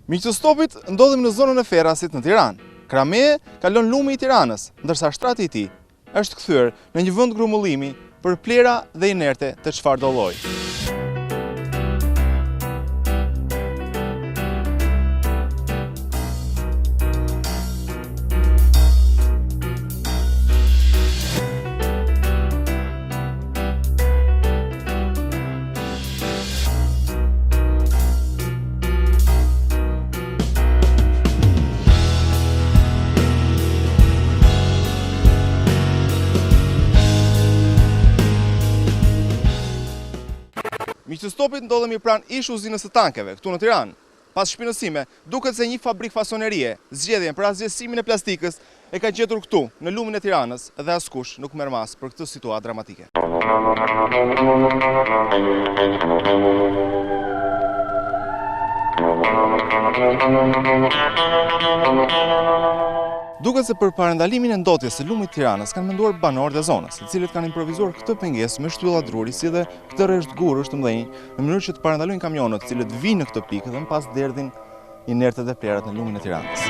Miq të stopit, ndodhemi në zonën e Ferrasit në Tiranë. Krameje kalon lumi i Tiranës, ndërsa shtrati i tij është kthyer në një vend grumullimi për plera dhe inerte të çfarëdo lloji. Miq të stopit, ndodhemi pranë ish uzinës së tankeve, këtu në Tiranë. Pas shpinësime, duket se një fabrik fasonerie, zgjedhjen për asgjësimin e plastikës, e ka gjetur këtu, në lumin e Tiranës, dhe askush nuk merr mas për këtë situatë dramatike. Duket se për parandalimin e ndotjes së lumit të Tiranës kanë menduar banorët e zonës, të cilët kanë improvisuar këtë pengesë me shtylla druri si dhe këtë rresht gurësh të mëdhenj, në mënyrë që të parandalojnë kamionët të cilët vinë në këtë pikë dhe më pas derdhin inertet dhe plerat në lumin e Tiranës.